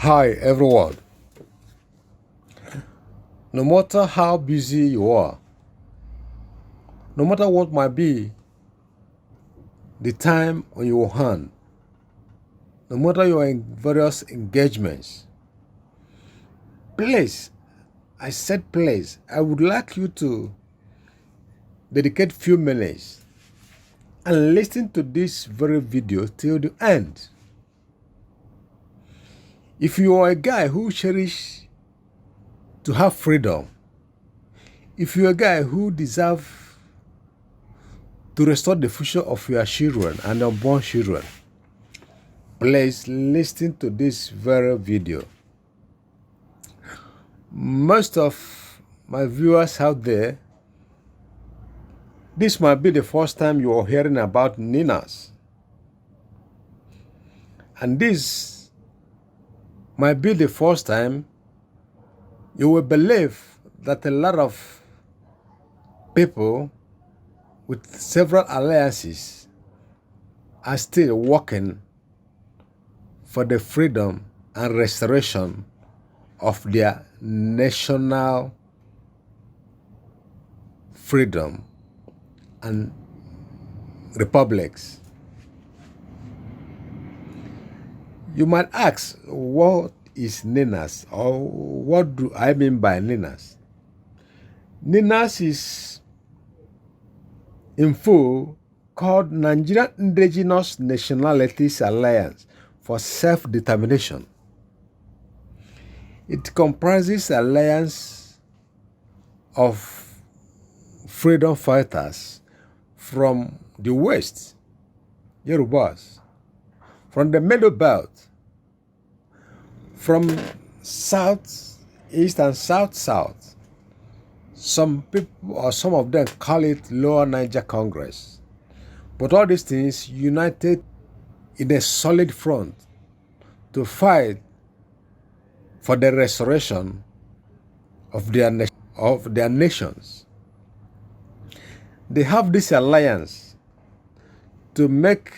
Hi everyone. No matter how busy you are, no matter what might be the time on your hand, no matter your various engagements, please, I said please, I would like you to dedicate few minutes and listen to this very video till the end. If you are a guy who cherishes to have freedom, if you're a guy who deserves to restore the future of your children and unborn children, please listen to this very video. Most of my viewers out there, this might be the first time you are hearing about Ninas. And this might be the first time you will believe that a lot of people with several alliances are still working for the freedom and restoration of their national freedom and republics. You might ask, what is Ninas, or what do I mean by Ninas? Ninas is in full called Nigerian Indigenous Nationalities Alliance for Self-Determination. It comprises an alliance of freedom fighters from the West, Yorubas, from the Middle Belt, from South East and South South. Some people or some of them call it Lower Niger Congress. But all these things united in a solid front to fight for the restoration of their nations. They have this alliance to make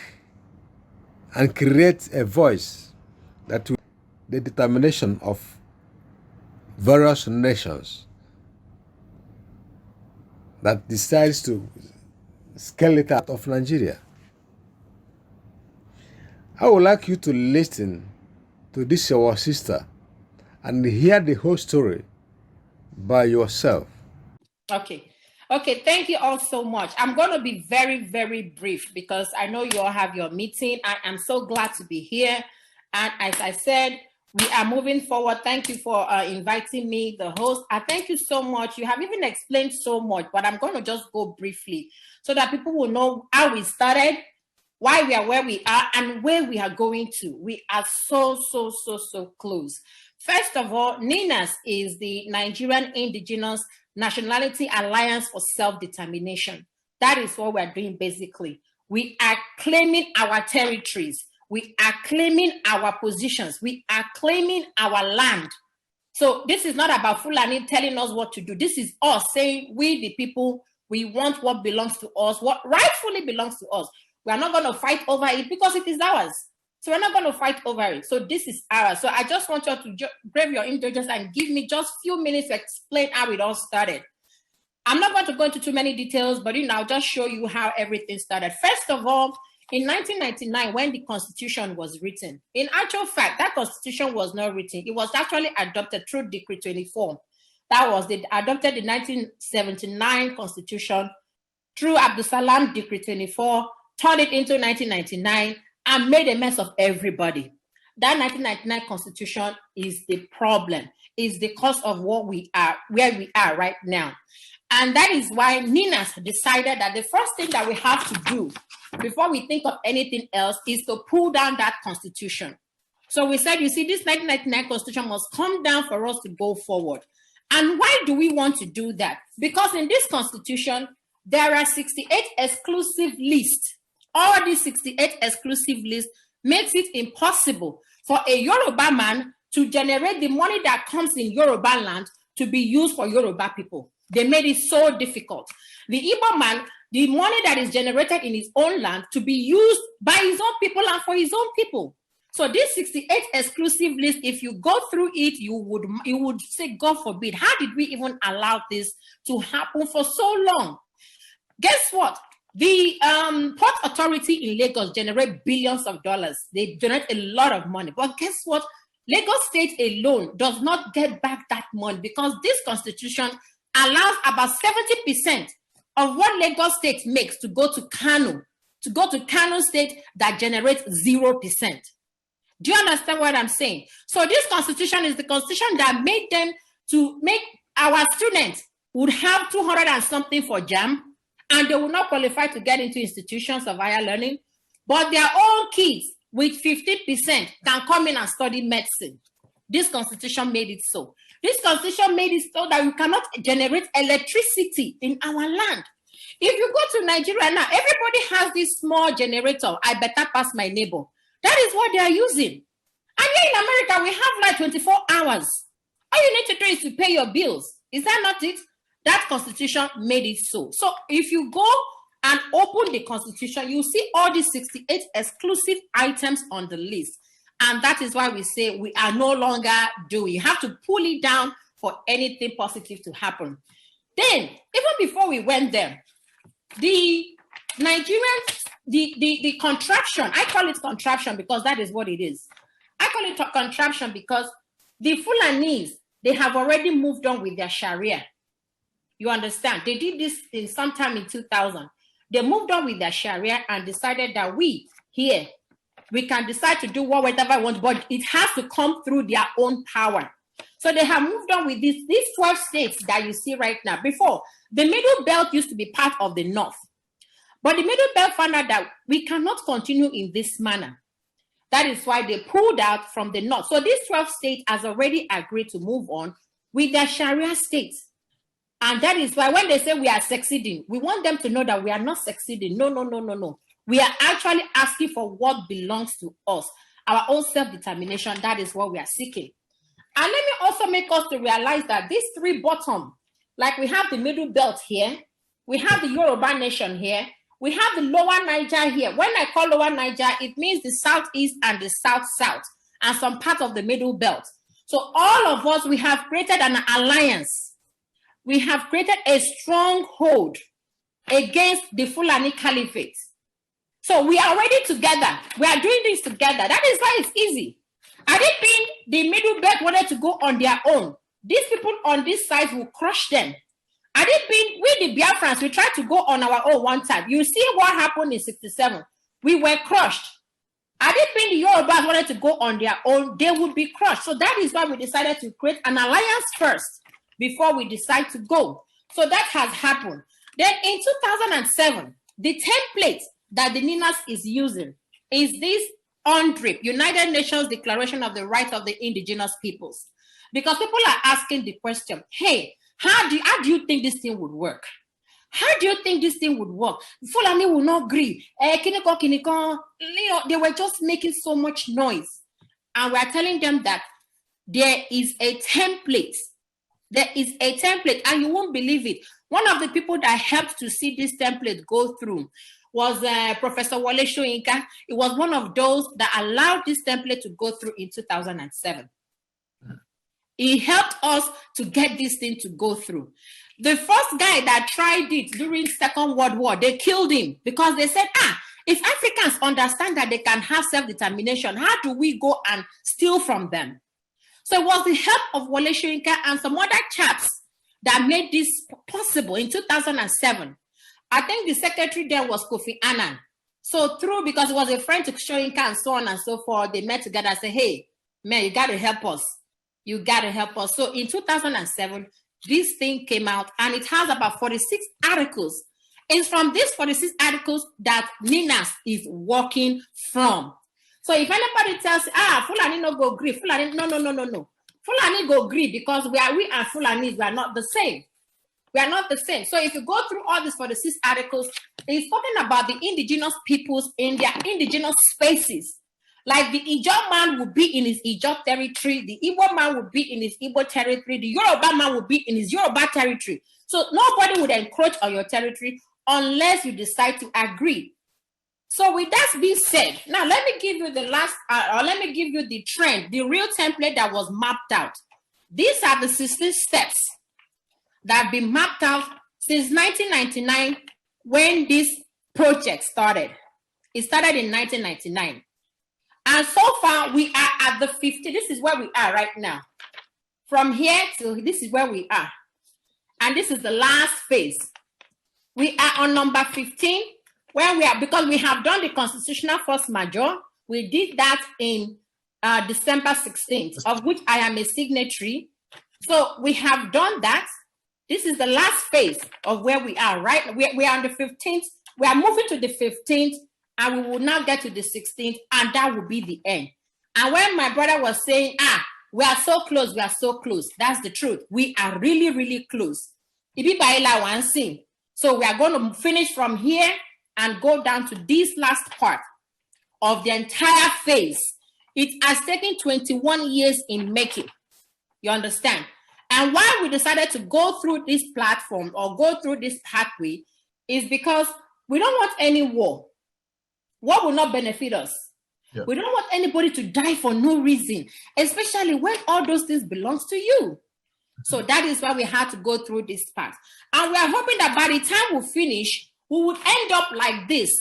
and create a voice that will the determination of various nations that decides to scale it out of Nigeria. I would like you to listen to this our sister and hear the whole story by yourself. Okay, thank you all so much. I'm going to be very, very brief because I know you all have your meeting. I am so glad to be here. And as I said, we are moving forward. Thank you for inviting me, the host. I thank you so much. You have even explained so much, but I'm going to just go briefly so that people will know how we started, why we are where we are, and where we are going to. We are so close. First of all, NINAS is the Nigerian Indigenous Nationality Alliance for Self-Determination. That is what we're doing basically. We are claiming our territories. We are claiming our positions. We are claiming our land. So this is not about Fulani telling us what to do. This is us saying, we the people, we want what belongs to us, what rightfully belongs to us. We are not going to fight over it because it is ours. So we're not going to fight over it. So this is ours. So I just want you to brave your indulgence and give me just a few minutes to explain how it all started. I'm not going to go into too many details, but I'll just show you how everything started. First of all, in 1999, when the Constitution was written, in actual fact, that Constitution was not written. It was actually adopted through Decree 24. That was adopted the 1979 Constitution through Abdusalam Decree 24, turned it into 1999, and made a mess of everybody. That 1999 Constitution is the problem, is the cause of what we are, where we are right now. And that is why Ninas decided that the first thing that we have to do before we think of anything else is to pull down that Constitution. So we said, you see, this 1999 Constitution must come down for us to go forward. And why do we want to do that? Because in this Constitution, there are 68 exclusive lists. All these 68 exclusive lists makes it impossible for a Yoruba man to generate the money that comes in Yoruba land to be used for Yoruba people. They made it so difficult. The Igbo man, the money that is generated in his own land to be used by his own people and for his own people. So this 68 exclusive list, if you go through it, you would say, God forbid, how did we even allow this to happen for so long? Guess what? The Port Authority in Lagos generate billions of dollars. They generate a lot of money. But guess what? Lagos State alone does not get back that money because this constitution allows about 70% of what Lagos State makes to go to Kano State that generates 0%. Do you understand what I'm saying? So this constitution is the constitution that made them to make our students would have 200 and something for JAM, and they will not qualify to get into institutions of higher learning, but their own kids with 50% can come in and study medicine. This constitution made it so. This constitution made it so that you cannot generate electricity in our land. If you go to Nigeria now, everybody has this small generator. I better pass my neighbor. That is what they are using. And here in America, we have like 24 hours. All you need to do is to pay your bills. Is that not it? That constitution made it so. So if you go and open the constitution, you see all these 68 exclusive items on the list. And that is why we say we are no longer doing. You have to pull it down for anything positive to happen. Then, even before we went there, the Nigerians, the contraption, I call it contraption because that is what it is. I call it a contraption because the fulanis, they have already moved on with their Sharia. You understand? They did this in sometime in 2000. They moved on with their Sharia and decided that we here, we can decide to do whatever we want, but it has to come through their own power. So they have moved on with these 12 states that you see right now. Before, the Middle Belt used to be part of the North. But the Middle Belt found out that we cannot continue in this manner. That is why they pulled out from the North. So these 12 states has already agreed to move on with their Sharia states. And that is why when they say we are succeeding, we want them to know that we are not succeeding. No. We are actually asking for what belongs to us. Our own self-determination, that is what we are seeking. And let me also make us to realize that these three bottom, like we have the Middle Belt here, we have the Yoruba nation here, we have the Lower Niger here. When I call Lower Niger, it means the Southeast and the South, and some part of the Middle Belt. So all of us, we have created an alliance. We have created a stronghold against the Fulani Caliphate. So we are already together. We are doing this together. That is why it's easy. Had it been the Middle Belt wanted to go on their own, these people on this side will crush them. Had it been we the Biafrans, we tried to go on our own one time. You see what happened in 67. We were crushed. Had it been the Yorubas wanted to go on their own, they would be crushed. So that is why we decided to create an alliance first before we decide to go. So that has happened. Then in 2007, the template that the NINAS is using is this UNDRIP, United Nations Declaration of the Rights of the Indigenous Peoples. Because people are asking the question, hey, how do you think this thing would work? How do you think this thing would work? Fulani will not agree. They were just making so much noise. And we're telling them that there is a template. There is a template, and you won't believe it. One of the people that helped to see this template go through was Professor Wole Soyinka. It was one of those that allowed this template to go through in 2007. He helped us to get this thing to go through. The first guy that tried it during Second World War, they killed him because they said, if Africans understand that they can have self-determination, how do we go and steal from them? So it was the help of Wole Soyinka and some other chaps that made this possible in 2007. I think the secretary there was Kofi Annan. So because it was a friend to Soyinka and so on and so forth, they met together and said, hey, man, you got to help us. You got to help us. So in 2007, this thing came out and it has about 46 articles. It's from these 46 articles that NINAS is working from. So if anybody tells, Fulani no go agree, Fulani, no. Fulani go agree because we and Fulanis, we are not the same. We are not the same. So if you go through all these 46 articles, it's talking about the indigenous peoples in their indigenous spaces. Like the Ijaw man would be in his Ijaw territory, the Igbo man would be in his Igbo territory, the Yoruba man would be in his Yoruba territory. So nobody would encroach on your territory unless you decide to agree. So with that being said, now let me give you the last, or let me give you the trend, the real template that was mapped out. These are the 16 steps that have been mapped out since 1999 when this project started. It started in 1999. And so far, we are at the 50. This is where we are right now. From here to this is where we are. And this is the last phase. We are on number 15, where we are, because we have done the constitutional force majeure. We did that in December 16th, of which I am a signatory. So we have done that. This is the last phase of where we are, right? We are on the 15th. We are moving to the 15th, and we will now get to the 16th, and that will be the end. And when my brother was saying, we are so close, that's the truth. We are really, really close. So we are going to finish from here and go down to this last part of the entire phase. It has taken 21 years in making. You understand? And why we decided to go through this platform or go through this pathway is because we don't want any war. War will not benefit us. Yeah. We don't want anybody to die for no reason, especially when all those things belongs to you. So that is why we had to go through this path. And we are hoping that by the time we finish, we would end up like this.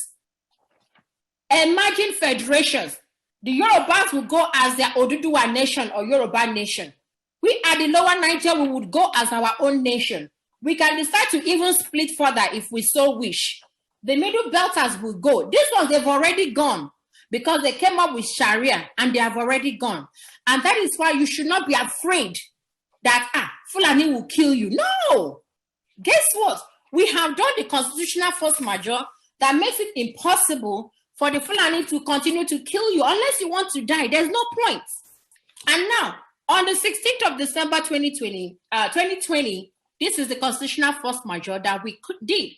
Imagine federations. The Yorubas will go as their Oduduwa nation or Yoruba nation. We at the lower Niger, we would go as our own nation. We can decide to even split further if we so wish. The middle belters will go. These ones, they've already gone because they came up with Sharia and they have already gone. And that is why you should not be afraid that, Fulani will kill you. No! Guess what? We have done the constitutional force majeure that makes it impossible for the Fulani to continue to kill you unless you want to die. There's no point. And now, on the 16th of December 2020, this is the constitutional force majeure that we did.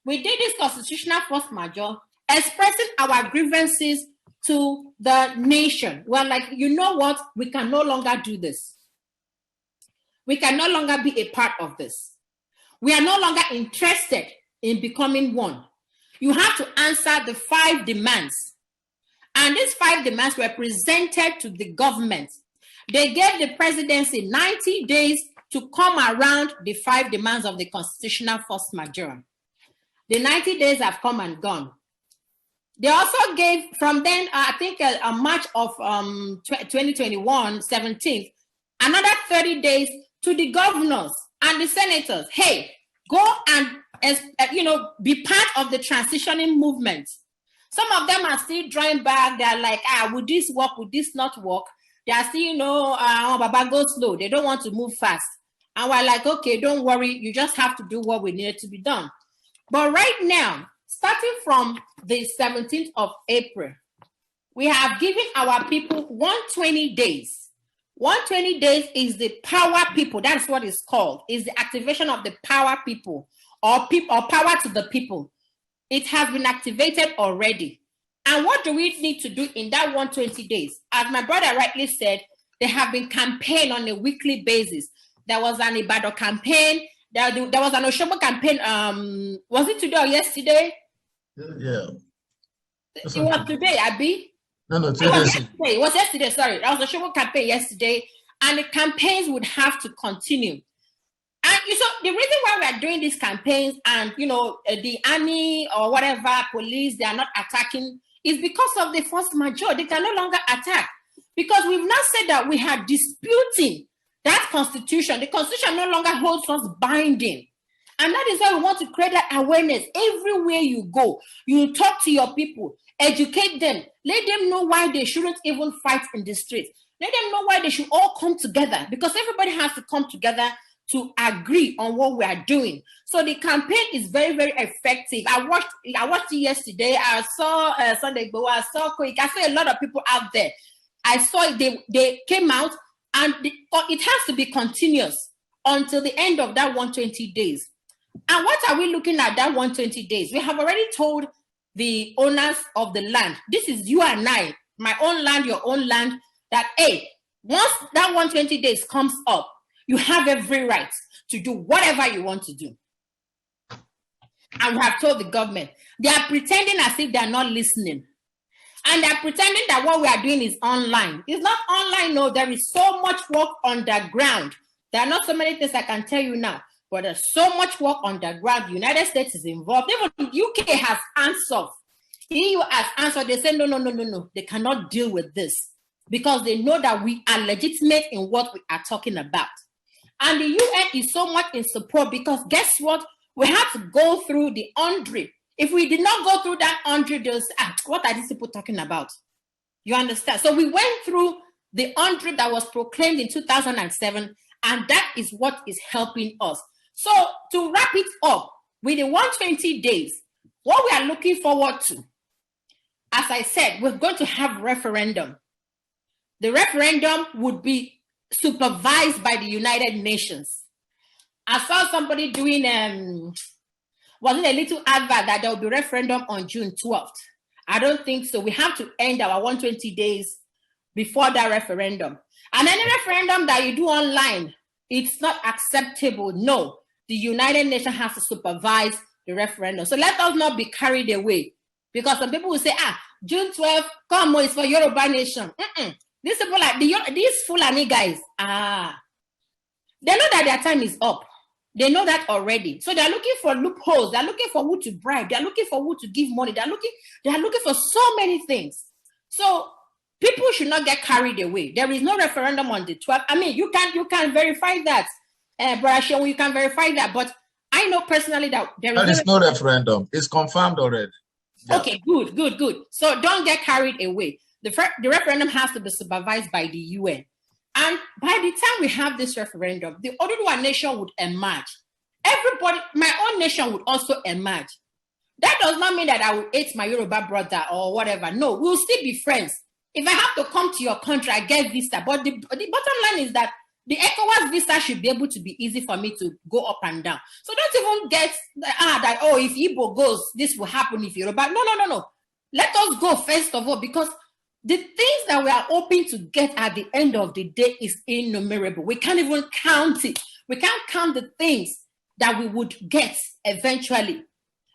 We did this constitutional force majeure expressing our grievances to the nation. We're like, you know what? We can no longer do this. We can no longer be a part of this. We are no longer interested in becoming one. You have to answer the 5 demands. And these 5 demands were presented to the government. They gave the presidency 90 days to come around the 5 demands of the constitutional force majeure. The 90 days have come and gone. They also gave, from then, I think March of 2021, 17th, another 30 days to the governors and the senators. Hey, go and be part of the transitioning movement. Some of them are still drawing back. They're like, would this work? Would this not work? They are still, Baba, go slow. They don't want to move fast. And we're like, okay, don't worry. You just have to do what we needed to be done. But right now, starting from the 17th of April, we have given our people 120 days. 120 days is the power people. That's what it's called. Is the activation of the power people or power to the people. It has been activated already. And what do we need to do in that 120 days? As my brother rightly said, they have been campaigning on a weekly basis. There was an Ibadan campaign. There was an Oshobo campaign. Was it today or yesterday? Yeah. It was today, Abi. No, today. It was yesterday, sorry. There was a Oshobo campaign yesterday. And the campaigns would have to continue. And so the reason why we are doing these campaigns and, the army or whatever, police, they are not attacking is because of the force majeure. They can no longer attack. Because we've now said that we are disputing that constitution. The constitution no longer holds us binding. And that is why we want to create that awareness. Everywhere you go, you talk to your people, educate them, let them know why they shouldn't even fight in the streets. Let them know why they should all come together, because everybody has to come together to agree on what we are doing. So the campaign is very, very effective. I watched it yesterday. I saw Sunday Igboho. I saw Koiki. I saw a lot of people out there. I saw it. They came out, and it has to be continuous until the end of that 120 days. And what are we looking at that 120 days? We have already told the owners of the land, this is you and I, my own land, your own land, that, hey, once that 120 days comes up, you have every right to do whatever you want to do. and we have told the government. They are pretending as if they are not listening. And they're pretending that what we are doing is online. It's not online, no. There is so much work underground. There are not so many things I can tell you now, but there's so much work underground. The United States is involved. Even the UK has answered. EU has answered. They say, no. They cannot deal with this because they know that we are legitimate in what we are talking about. And the UN is so much in support because guess what? We have to go through the UNDRI. If we did not go through that UNDRI, they'll say, what are these people talking about? You understand? So we went through the UNDRI that was proclaimed in 2007, and that is what is helping us. So to wrap it up, with the 120 days, what we are looking forward to, as I said, we're going to have referendum. The referendum would be supervised by the United Nations. I saw somebody doing, wasn't a little advert that there will be referendum on June 12th. I don't think so. We have to end our 120 days before that referendum. And any referendum that you do online, it's not acceptable. No, the United Nations has to supervise the referendum. So let us not be carried away. Because some people will say, June 12th, come on, it's for Yoruba Nation. These people like these fulani guys, they know that their time is up. They know that already. So they're looking for loopholes. They're looking for who to bribe. They're looking for who to give money. They're looking for so many things. So people should not get carried away. There is no referendum on the 12th. I mean, you can verify that. Brother Shehu, you can verify that. But I know personally that there is no referendum. It's confirmed already. Yeah. Okay, good. So don't get carried away. The referendum has to be supervised by the UN. And by the time we have this referendum, the Oduduwa nation would emerge. Everybody, my own nation would also emerge. That does not mean that I will hate my Yoruba brother or whatever. No, we'll still be friends. If I have to come to your country, I get visa. But the bottom line is that the ECOWAS visa should be able to be easy for me to go up and down. So don't even get that, if Igbo goes, this will happen if Yoruba. No. Let us go first of all, because the things that we are hoping to get at the end of the day is innumerable. We can't even count it. We can't count the things that we would get eventually.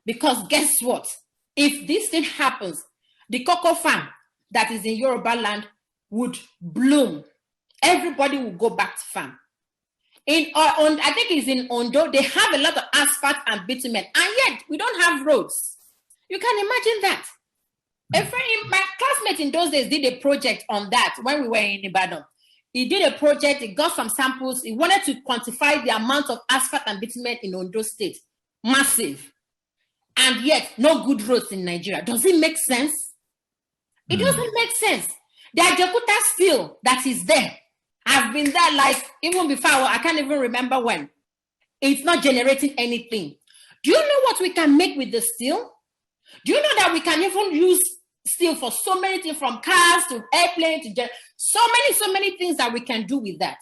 Because guess what? If this thing happens, the cocoa farm that is in Yoruba land would bloom. Everybody will go back to farm. I think it's in Ondo, they have a lot of asphalt and bitumen, and yet we don't have roads. You can imagine that. A friend, my classmate in those days did a project on that when we were in Ibadan. He did a project, he got some samples, he wanted to quantify the amount of asphalt and bitumen in Ondo State. Massive. And yet, no good roads in Nigeria. Does it make sense? It doesn't make sense. The Ajakuta steel that is there, I've been there like even before, I can't even remember when. It's not generating anything. Do you know what we can make with the steel? Do you know that we can even use steel for so many things, from cars to airplanes to so many things that we can do with that?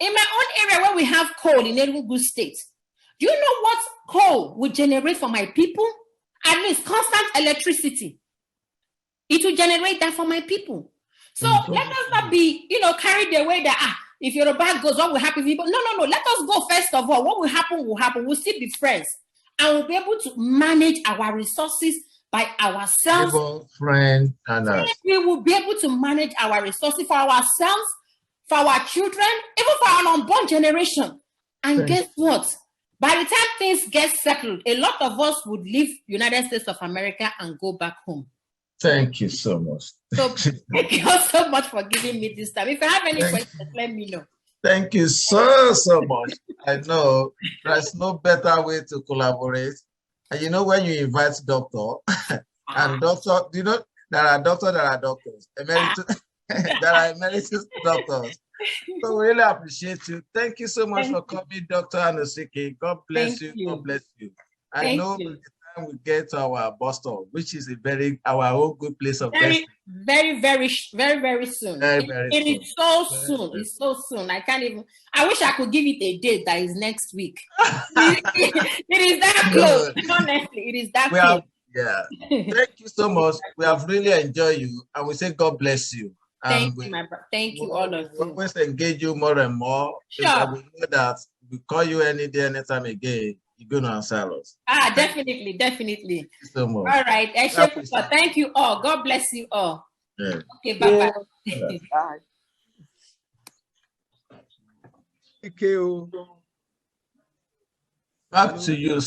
In my own area where we have coal in Enugu State, do you know what coal would generate for my people? At least constant electricity. It will generate that for my people. So let us not be, carried away that, if Yoruba goes, what will happen? People? No. Let us go first of all. What will happen will happen. We'll still be friends. And we'll be able to manage our resources by ourselves. Friend, and we will be able to manage our resources for ourselves, for our children, even for our unborn generation. And guess what? By the time things get settled, a lot of us would leave United States of America and go back home. Thank you so much. So thank you so much for giving me this time. If you have any questions, let me know. Thank you so much. I know there's no better way to collaborate. And when you invite doctor, and doctor, there are doctors, emeritus, there are emeritus doctors. So we really appreciate you. Thank you so much for coming, Dr. Anosike. God bless you. God bless you. I know by the time we get to our bus stop, which is our own good place of very soon. It is so soon. It's so soon. I wish I could give it a date that is next week. It is that close. Honestly, it is that close. Thank you so much. We have really enjoyed you, and we say God bless you. Thank you, my brother. Thank you, all of you. We always engage you more and more. Sure. We know that we call you any day, anytime again. you're going to answer us. Definitely. Thank you so much. All right. Thank you all. God bless you all. Yeah. Okay, bye-bye. Bye. Thank you. Back to you.